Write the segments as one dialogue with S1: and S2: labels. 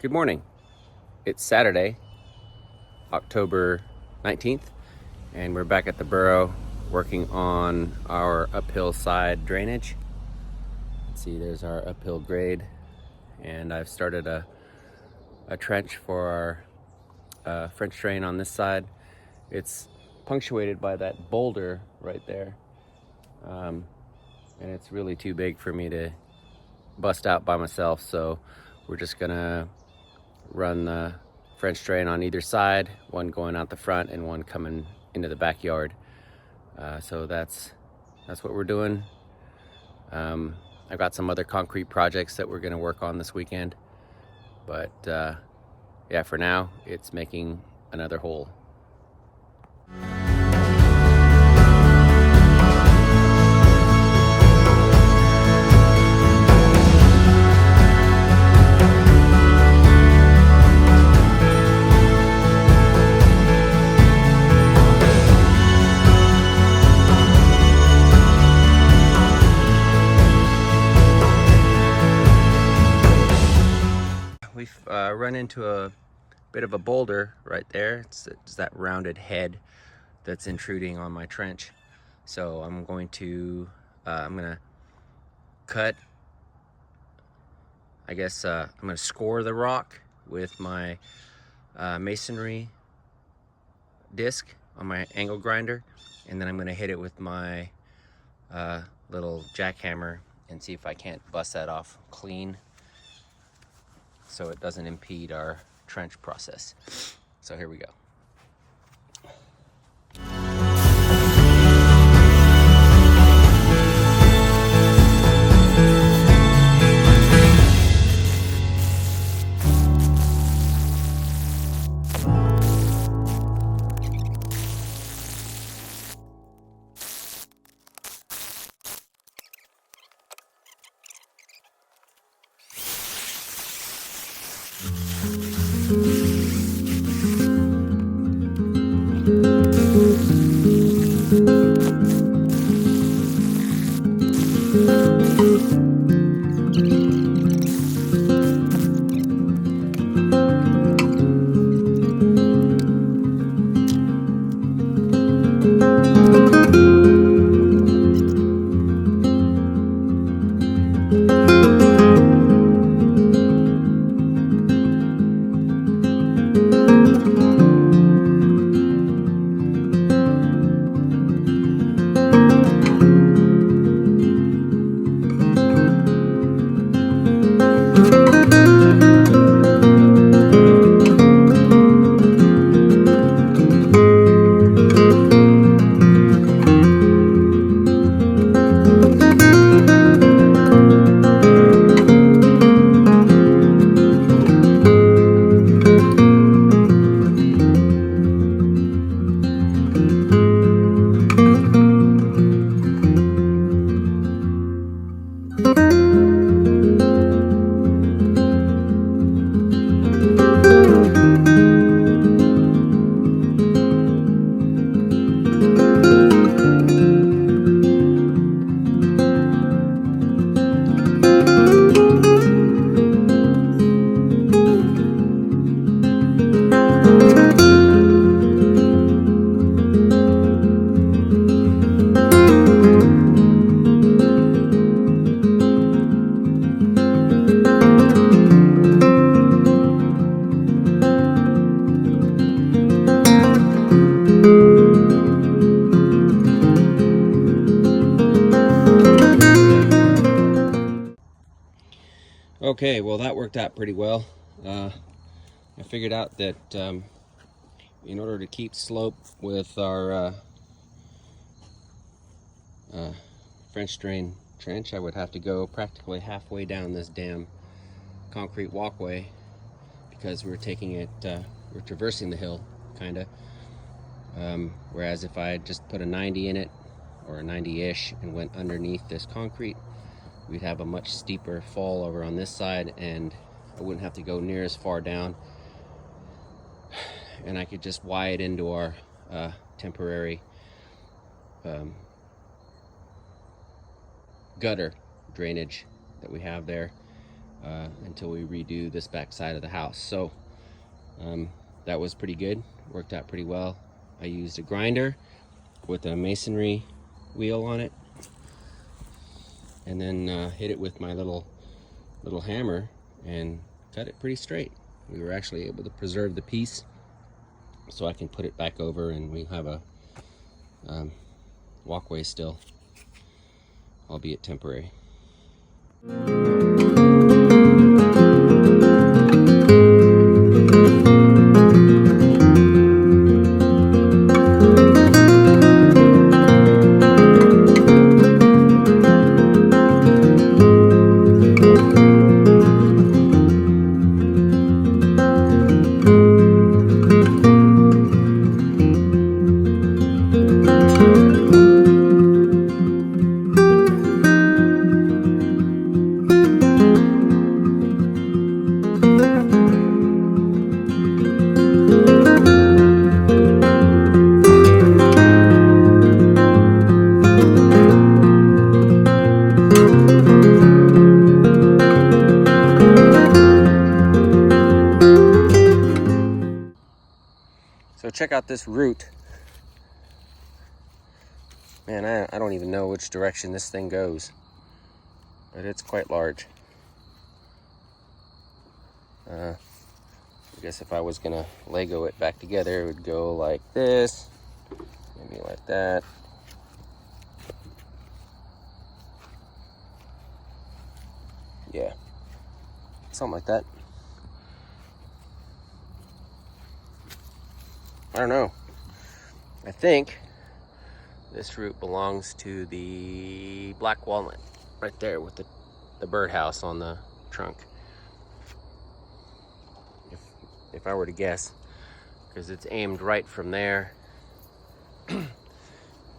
S1: Good morning. It's Saturday, October 19th, and we're back at the Burrow working on our uphill side drainage. Let's see, there's our uphill grade, and I've started a trench for our French drain on this side. It's punctuated by that boulder right there, and it's really too big for me to bust out by myself, so we're just gonna run the French drain on either side, one going out the front and one coming into the backyard. So that's what we're doing. I've got some other concrete projects that we're gonna work on this weekend, but yeah, for now it's making another hole. We've run into a bit of a boulder right there. It's that rounded head that's intruding on my trench. So I'm going to cut, I'm gonna score the rock with my masonry disc on my angle grinder, and then I'm gonna hit it with my little jackhammer and see if I can't bust that off clean, so it doesn't impede our trench process. So here we go. Okay, well that worked out pretty well. I figured out that in order to keep slope with our French drain trench, I would have to go practically halfway down this damn concrete walkway, because we're taking it, we're traversing the hill, kinda. Whereas if I just put a 90 in it, or a 90-ish, and went underneath this concrete, we'd have a much steeper fall over on this side, and I wouldn't have to go near as far down, and I could just wide into our temporary gutter drainage that we have there until we redo this back side of the house. So that was pretty good, worked out pretty well. I used a grinder with a masonry wheel on it, and then hit it with my little hammer and cut it pretty straight. We were actually able to preserve the piece, so I can put it back over, and we have a walkway still, albeit temporary. So check out this root. Man, I don't even know which direction this thing goes, but it's quite large. I guess if I was gonna Lego it back together, it would go like this, maybe like that. Yeah, something like that. I don't know. I think this root belongs to the black walnut right there with the birdhouse on the trunk. If I were to guess, because it's aimed right from there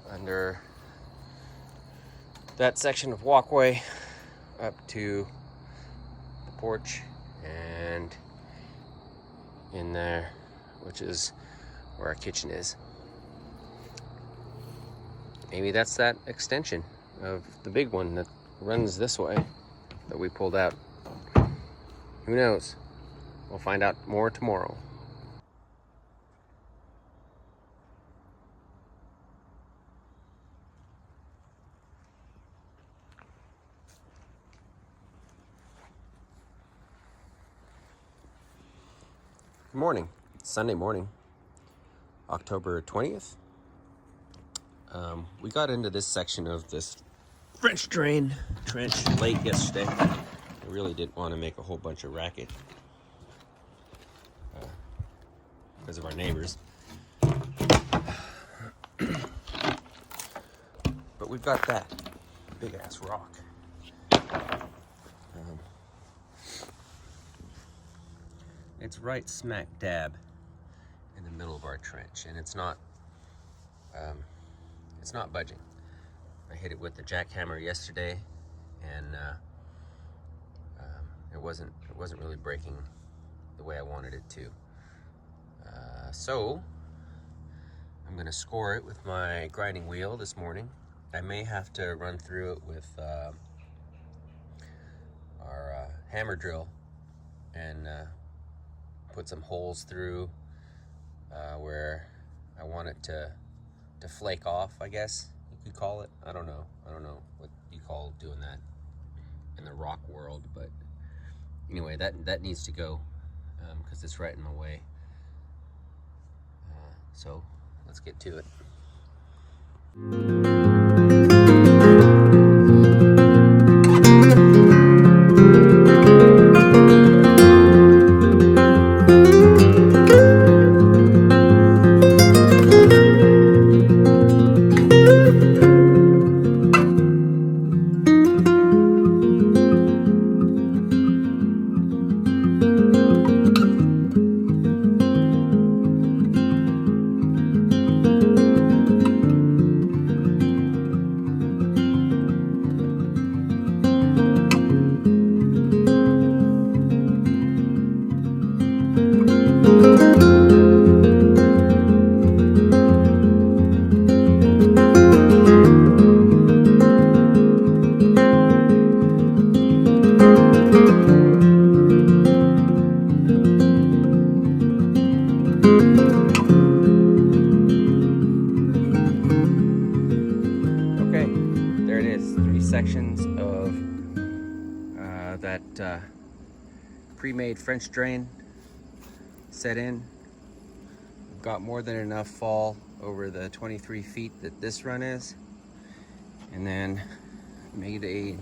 S1: under that section of walkway up to the porch and in there, which is where our kitchen is. Maybe that's that extension of the big one that runs this way that we pulled out. Who knows? We'll find out more tomorrow. Good morning. It's Sunday morning, October 20th. We got into this section of this French drain trench late yesterday. I really didn't want to make a whole bunch of racket because of our neighbors. But we've got that big ass rock. It's right smack dab in the middle of our trench, and it's not budging. I hit it with the jackhammer yesterday, and it wasn't really breaking the way I wanted it to. So I'm gonna score it with my grinding wheel this morning. I may have to run through it with our hammer drill and put some holes through where I want it to flake off, I guess you could call it. I don't know what you call doing that in the rock world, but anyway, that needs to go because it's right in my way. So let's get to it. Okay, there it is. 3 sections of that pre-made French drain set in. We've got more than enough fall over the 23 feet that this run is. And then made a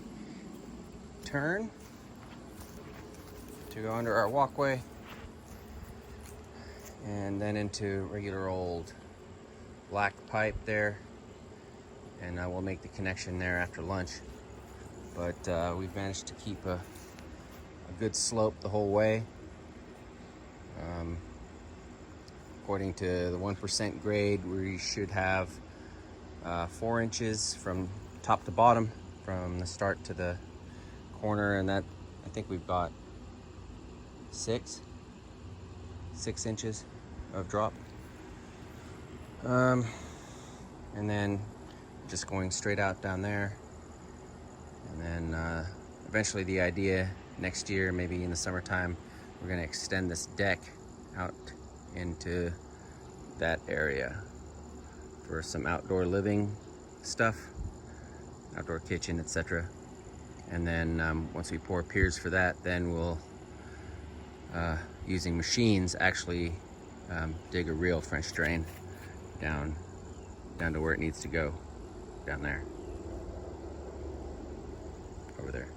S1: turn to go under our walkway and then into regular old black pipe there, and I will make the connection there after lunch. But we've managed to keep a good slope the whole way. According to the 1% grade, we should have 4 inches from top to bottom, from the start to the corner, and that I think we've got 6 inches of drop. And then just going straight out down there, and then eventually the idea next year, maybe in the summertime, we're going to extend this deck out into that area for some outdoor living stuff, outdoor kitchen, etc. And then once we pour piers for that, then we'll using machines actually dig a real French drain down to where it needs to go, down there, over there.